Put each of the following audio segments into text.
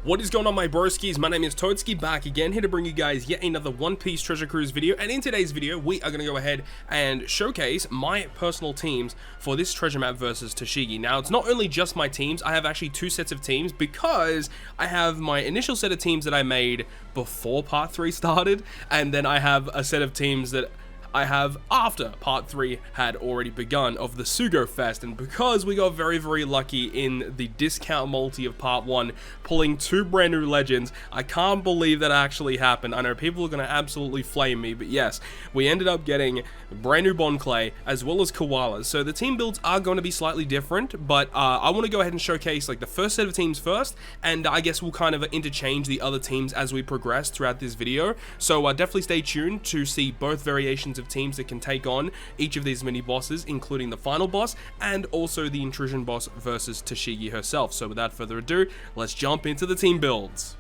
What is going on, my broskiis? My name is Toadskii, back again, here to bring you guys yet another One Piece Treasure Cruise video. And in today's video, we are going to go ahead and showcase my personal teams for this treasure map versus Tashigi. Now, it's not only just my teams, I have actually two sets of teams because I have my initial set of teams that I made before Part 3 started, and then I have a set of teams that I have after Part 3 had already begun of the Sugo Fest. And because we got very lucky in the discount multi of Part 1, pulling two brand new legends, I can't believe that actually happened. I know people are going to absolutely flame me, but yes, we ended up getting brand new Bon Clay as well as koalas. So the team builds are going to be slightly different, but I want to go ahead and showcase like the first set of teams first, and I guess we'll kind of interchange the other teams as we progress throughout this video. So definitely stay tuned to see both variations of teams that can take on each of these mini bosses, including the final boss and also the intrusion boss versus Tashigi herself. So without further ado, let's jump into the team builds.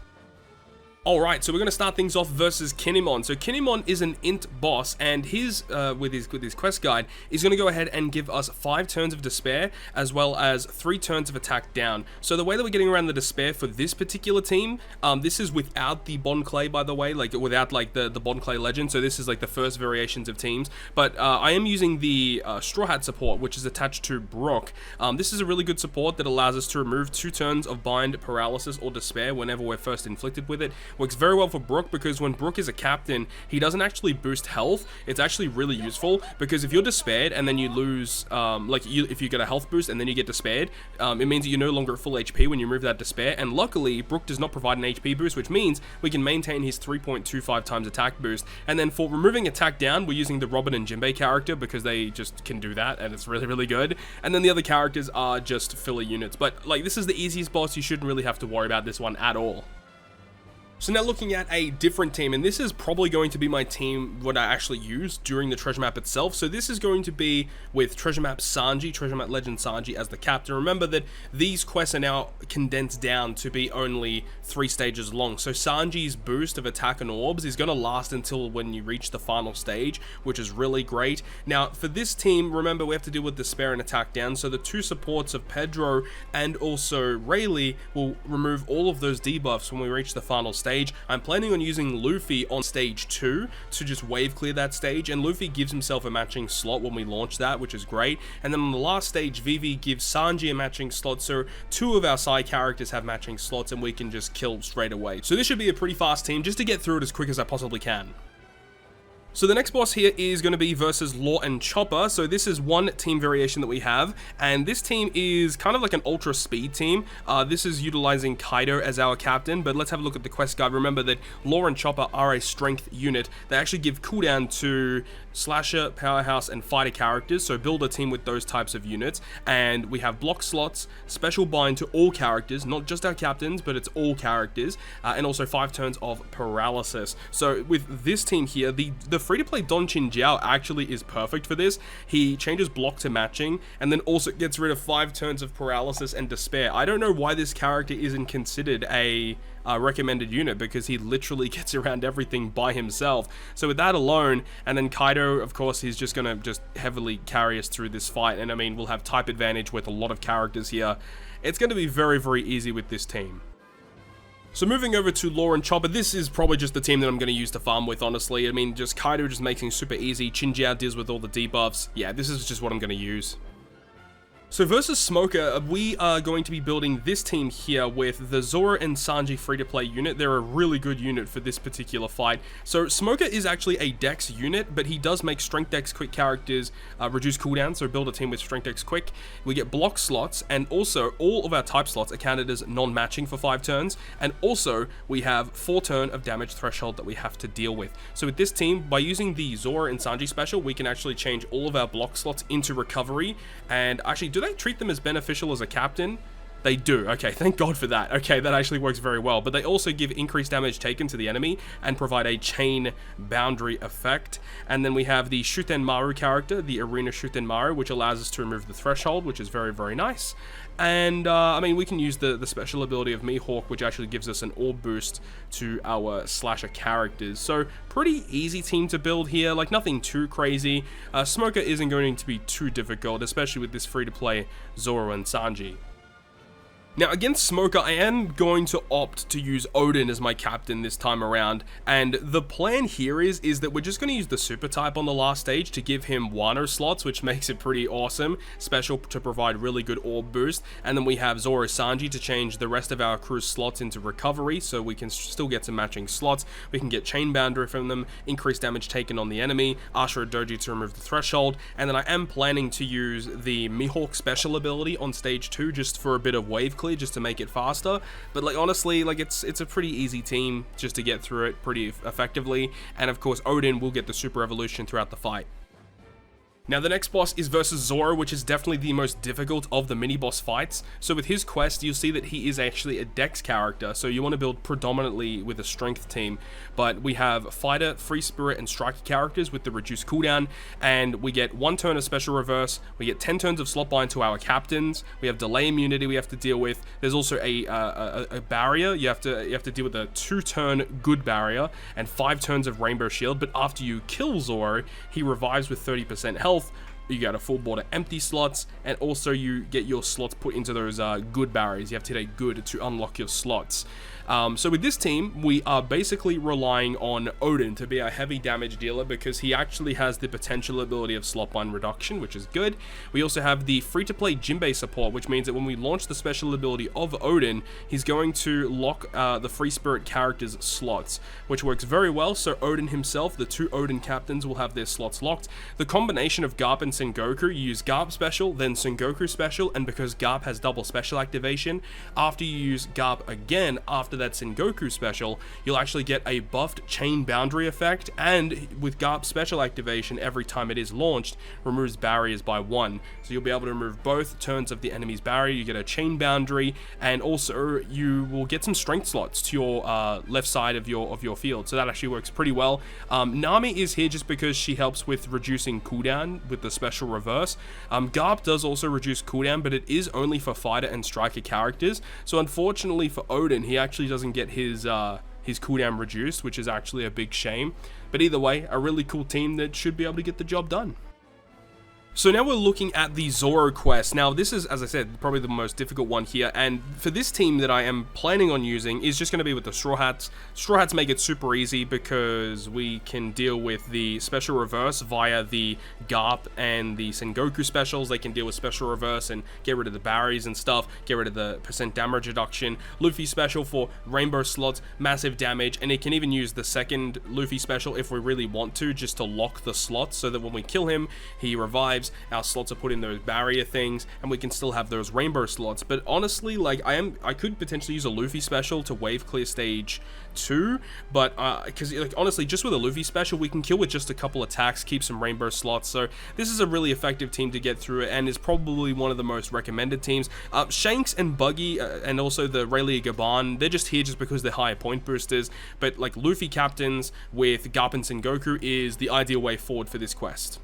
Alright, so we're going to start things off versus Kinemon. So Kinemon is an int boss, and his with his quest guide is going to go ahead and give us 5 turns of despair as well as 3 turns of attack down. So the way that we're getting around the despair for this particular team, this is without the Bon Clay, by the way, like without like the Bon Clay legend. So this is like the first variations of teams, but I am using the Straw Hat support, which is attached to Brook. This is a really good support that allows us to remove 2 turns of bind, paralysis, or despair whenever we're first inflicted with it. Works very well for Brook because when Brook is a captain, he doesn't actually boost health. It's actually really useful because if you're despaired and then you lose, if you get a health boost and then you get despaired, it means that you're no longer at full HP when you remove that despair. And luckily, Brook does not provide an HP boost, which means we can maintain his 3.25 times attack boost. And then for removing attack down, we're using the Robin and Jinbei character because they just can do that, and it's really good. And then the other characters are just filler units. But like, this is the easiest boss. You shouldn't really have to worry about this one at all. So now looking at a different team, and this is probably going to be my team what I actually use during the treasure map itself. So this is going to be with treasure map Sanji, treasure map legend Sanji as the captain. Remember that these quests are now condensed down to be only 3 stages long. So Sanji's boost of attack and orbs is going to last until when you reach the final stage, which is really great. Now for this team, remember we have to deal with despair and attack down. So the 2 supports of Pedro and also Rayleigh will remove all of those debuffs when we reach the final stage. I'm planning on using Luffy on stage 2 to just wave clear that stage, and Luffy gives himself a matching slot when we launch that, which is great. And then on the last stage, Vivi gives Sanji a matching slot, so 2 of our side characters have matching slots and we can just kill straight away. So this should be a pretty fast team just to get through it as quick as I possibly can. So the next boss here is going to be versus Law and Chopper. So this is one team variation that we have, and this team is kind of like an ultra speed team. This is utilizing Kaido as our captain, but let's have a look at the quest guide. Remember that Law and Chopper are a strength unit. They actually give cooldown to Slasher, Powerhouse, and Fighter characters, so build a team with those types of units. And we have block slots, special bind to all characters, not just our captains, but it's all characters, and also 5 turns of paralysis. So with this team here, the free-to-play Don Chin Jiao actually is perfect for this. He changes block to matching, and then also gets rid of 5 turns of paralysis and despair. I don't know why this character isn't considered a recommended unit, because he literally gets around everything by himself. So with that alone, and then Kaido, of course, he's just gonna heavily carry us through this fight. And I mean, we'll have type advantage with a lot of characters here. It's gonna be very easy with this team. So moving over to Law and Chopper, this is probably just the team that I'm going to use to farm with, honestly. I mean, just Kaido just makes things super easy. Chin Jiao deals with all the debuffs. Yeah, this is just what I'm going to use. So versus Smoker, we are going to be building this team here with the Zoro and Sanji free-to-play unit. They're a really good unit for this particular fight. So Smoker is actually a Dex unit, but he does make Strength Dex Quick characters reduce cooldown, so build a team with Strength Dex Quick. We get block slots, and also all of our type slots are counted as non-matching for 5 turns, and also we have 4 turn of damage threshold that we have to deal with. So with this team, by using the Zoro and Sanji special, we can actually change all of our block slots into recovery. And actually, do they treat them as beneficial as a captain? They do. Okay, thank God for that. Okay, that actually works very well. But they also give increased damage taken to the enemy and provide a chain boundary effect. And then we have the Shuten Maru character, the Arena Shuten Maru, which allows us to remove the threshold, which is very nice. And I mean, we can use the special ability of Mihawk, which actually gives us an orb boost to our slasher characters. So pretty easy team to build here, like nothing too crazy. Smoker isn't going to be too difficult, especially with this free-to-play Zoro and Sanji. Now against Smoker, I am going to opt to use Odin as my captain this time around, and the plan here is that we're just going to use the super type on the last stage to give him Wano slots, which makes it pretty awesome, special to provide really good orb boost, and then we have Zoro Sanji to change the rest of our crew's slots into recovery, so we can still get some matching slots. We can get chain boundary from them, increase damage taken on the enemy, Ashura Doji to remove the threshold, and then I am planning to use the Mihawk special ability on stage 2 just for a bit of wave clear, just to make it faster. But like honestly, like it's a pretty easy team just to get through it pretty effectively, and of course Odin will get the super evolution throughout the fight. Now the next boss is versus Zoro, which is definitely the most difficult of the mini boss fights. So with his quest, you'll see that he is actually a dex character, so you want to build predominantly with a strength team. But we have fighter, free spirit, and striker characters with the reduced cooldown, and we get 1 turn of special reverse, we get 10 turns of slot bind to our captains, we have delay immunity we have to deal with, there's also a barrier, you have to deal with a 2-turn good barrier, and 5 turns of rainbow shield, but after you kill Zoro, he revives with 30% health. You get a full board of empty slots, and also you get your slots put into those good barriers. You have to hit a good to unlock your slots. So with this team, we are basically relying on Odin to be a heavy damage dealer because he actually has the potential ability of slot bind reduction, which is good. We also have the free-to-play Jinbei support, which means that when we launch the special ability of Odin, he's going to lock the free spirit characters' slots, which works very well. So Odin himself, the 2 Odin captains, will have their slots locked. The combination of Garp and Sengoku, you use Garp special, then Sengoku special, and because Garp has double special activation, after you use Garp again, after that Sengoku special, you'll actually get a buffed chain boundary effect, and with Garp special activation, every time it is launched, removes barriers by 1. So you'll be able to remove both turns of the enemy's barrier, you get a chain boundary, and also you will get some strength slots to your left side of your field, so that actually works pretty well. Nami is here just because she helps with reducing cooldown with the special reverse. Garp does also reduce cooldown, but it is only for fighter and striker characters, so unfortunately for Odin, he actually doesn't get his cooldown reduced, which is actually a big shame. But either way, a really cool team that should be able to get the job done. So now we're looking at the Zoro quest. Now this is, as I said, probably the most difficult one here, and for this team that I am planning on using is just going to be with the Straw Hats. Straw Hats make it super easy because we can deal with the special reverse via the Garp and the Sengoku specials. They can deal with special reverse and get rid of the barriers and stuff, get rid of the % damage reduction. Luffy special for rainbow slots, massive damage, and it can even use the second Luffy special if we really want to, just to lock the slots so that when we kill him, he revives. Our slots are put in those barrier things, and we can still have those rainbow slots. But honestly, like I could potentially use a Luffy special to wave clear stage 2, but because like honestly, just with a Luffy special, we can kill with just a couple attacks, keep some rainbow slots. So this is a really effective team to get through it, and is probably one of the most recommended teams. Shanks and Buggy and also the Rayleigh Gaban, they're just here just because they're higher point boosters. But like Luffy captains with Garp and Sengoku is the ideal way forward for this quest.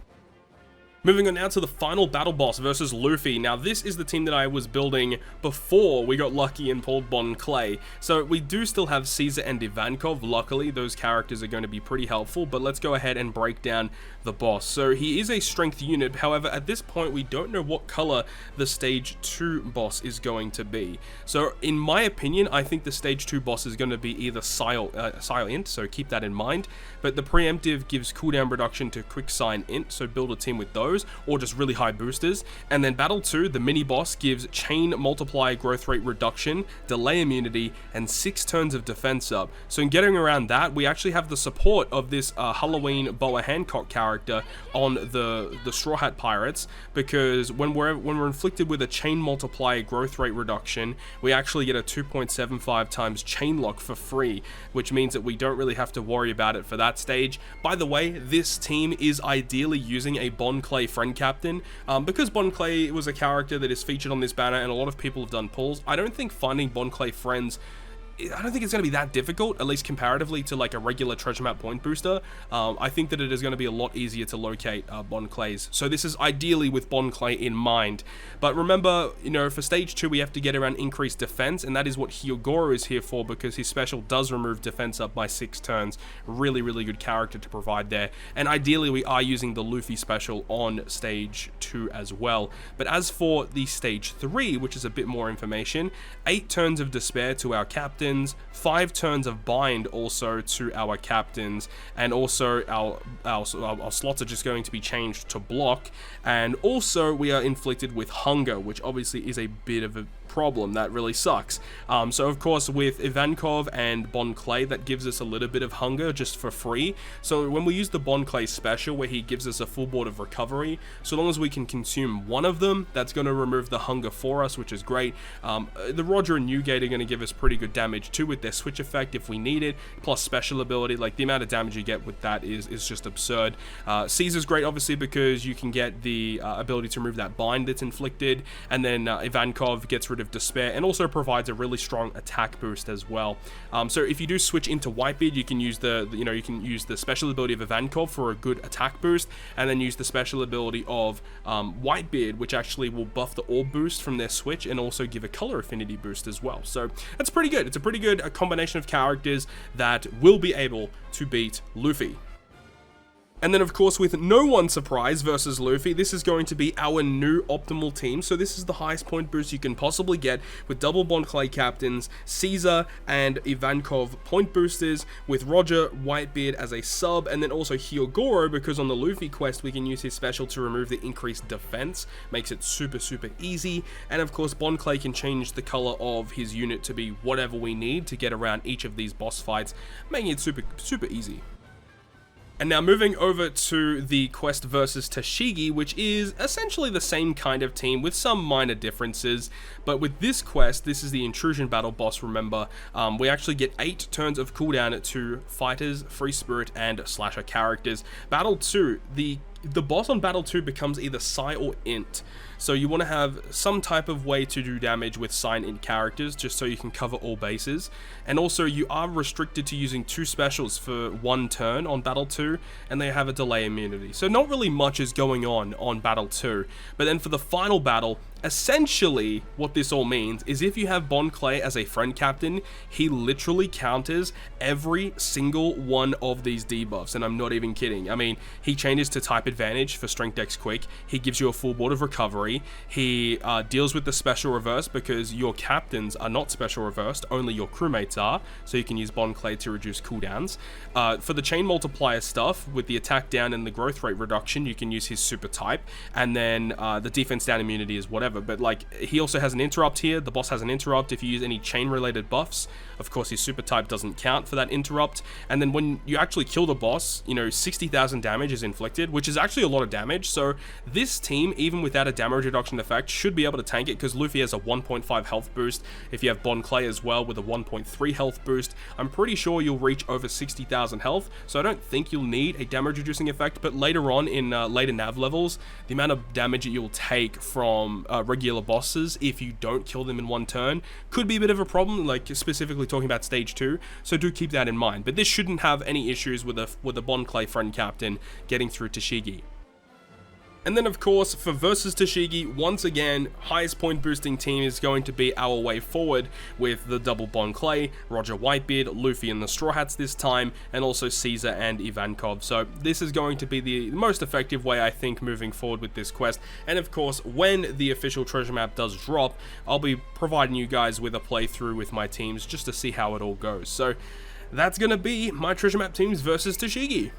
Moving on now to the final battle boss versus Luffy. Now this is the team that I was building before we got lucky and pulled Bon Clay. So we do still have Caesar and Ivankov. Luckily, those characters are going to be pretty helpful, but let's go ahead and break down the boss. So he is a strength unit. However, at this point, we don't know what color the stage 2 boss is going to be. So in my opinion, I think the stage 2 boss is going to be either silent, so keep that in mind. But the preemptive gives cooldown reduction to quick sign int, so build a team with those, or just really high boosters. And then battle 2, the mini boss, gives chain multiplier growth rate reduction, delay immunity, and 6 turns of defense up. So in getting around that, we actually have the support of this Halloween Boa Hancock character on the Straw Hat Pirates, because when we're inflicted with a chain multiplier growth rate reduction, we actually get a 2.75 times chain lock for free, which means that we don't really have to worry about it for that stage. By the way, this team is ideally using a Bon Clay friend captain, because Bon Clay was a character that is featured on this banner and a lot of people have done pulls. I don't think finding Bon Clay friends I don't think it's going to be that difficult, at least comparatively to like a regular treasure map point booster. I think that it is going to be a lot easier to locate Bond Clays. So this is ideally with Bond Clay in mind. But remember, you know, for stage 2 we have to get around increased defense, and that is what Hyogoro is here for, because his special does remove defense up by 6 turns. Really, really good character to provide there. And ideally we are using the Luffy special on stage 2 as well. But as for the stage 3, which is a bit more information, 8 turns of despair to our captain, 5 turns of bind also to our captains, and also our slots are just going to be changed to block, and also we are inflicted with hunger, which obviously is a bit of a problem. That really sucks. So of course with Ivankov and Bond Clay, that gives us a little bit of hunger just for free. So when we use the Bond Clay special where he gives us a full board of recovery, so long as we can consume one of them, that's going to remove the hunger for us, which is great. The Roger and Newgate are going to give us pretty good damage too with their switch effect if we need it, plus special ability. Like the amount of damage you get with that is just absurd. Caesar's great obviously because you can get the ability to remove that bind that's inflicted, and then Ivankov gets rid of despair and also provides a really strong attack boost as well. So if you do switch into Whitebeard, you can use the special ability of Ivankov for a good attack boost, and then use the special ability of Whitebeard, which actually will buff the orb boost from their switch and also give a color affinity boost as well. So that's pretty good. It's a pretty good combination of characters that will be able to beat Luffy. And then of course with no one surprise versus Luffy, this is going to be our new optimal team. So this is the highest point boost you can possibly get with double Bond Clay captains, Caesar and Ivankov point boosters, with Roger Whitebeard as a sub, and then also Hyogoro, because on the Luffy quest we can use his special to remove the increased defense, makes it super easy. And of course Bond Clay can change the color of his unit to be whatever we need to get around each of these boss fights, making it super easy. And now moving over to the quest versus Tashigi, which is essentially the same kind of team with some minor differences. But with this quest, this is the intrusion battle boss, remember. We actually get 8 turns of cooldown to fighters, free spirit, and slasher characters. Battle 2, the boss on Battle 2 becomes either Psi or Int. So you want to have some type of way to do damage with Psi and Int characters, just so you can cover all bases. And also you are restricted to using 2 specials for 1 turn on Battle 2, and they have a delay immunity. So not really much is going on Battle 2. But then for the final battle, essentially what this all means is if you have Bond Clay as a friend captain, he literally counters every single one of these debuffs, and I'm not even kidding. I mean, he changes to type advantage for strength dex quick, he gives you a full board of recovery, he deals with the special reverse because your captains are not special reversed, only your crewmates are, so you can use Bond Clay to reduce cooldowns. For the chain multiplier stuff, with the attack down and the growth rate reduction, you can use his super type, and then the defense down immunity is whatever. But like, he also has an interrupt here. The boss has an interrupt if you use any chain related buffs. Of course his super type doesn't count for that interrupt. And then when you actually kill the boss, you know, 60,000 damage is inflicted, which is actually a lot of damage. So this team, even without a damage reduction effect, should be able to tank it, because Luffy has a 1.5 health boost. If you have Bond Clay as well with a 1.3 health boost, I'm pretty sure you'll reach over 60,000 health. So I don't think you'll need a damage reducing effect. But later on in later nav levels, the amount of damage that you'll take from regular bosses if you don't kill them in 1 turn could be a bit of a problem, like specifically talking about stage 2, so do keep that in mind. But this shouldn't have any issues with a Bond Clay friend captain getting through Tashigi. And then of course for versus Tashigi, once again, highest point boosting team is going to be our way forward with the double Bond Clay, Roger Whitebeard, Luffy and the Straw Hats this time, and also Caesar and Ivankov. So this is going to be the most effective way, I think, moving forward with this quest. And of course, when the official treasure map does drop, I'll be providing you guys with a playthrough with my teams just to see how it all goes. So that's going to be my treasure map teams versus Tashigi.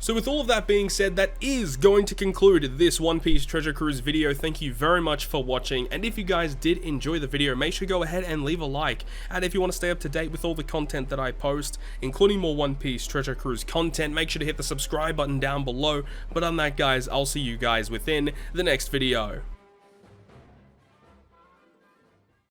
So with all of that being said, that is going to conclude this One Piece Treasure Cruise video. Thank you very much for watching, and if you guys did enjoy the video, make sure to go ahead and leave a like. And if you want to stay up to date with all the content that I post, including more One Piece Treasure Cruise content, make sure to hit the subscribe button down below. But on that, guys, I'll see you guys within the next video.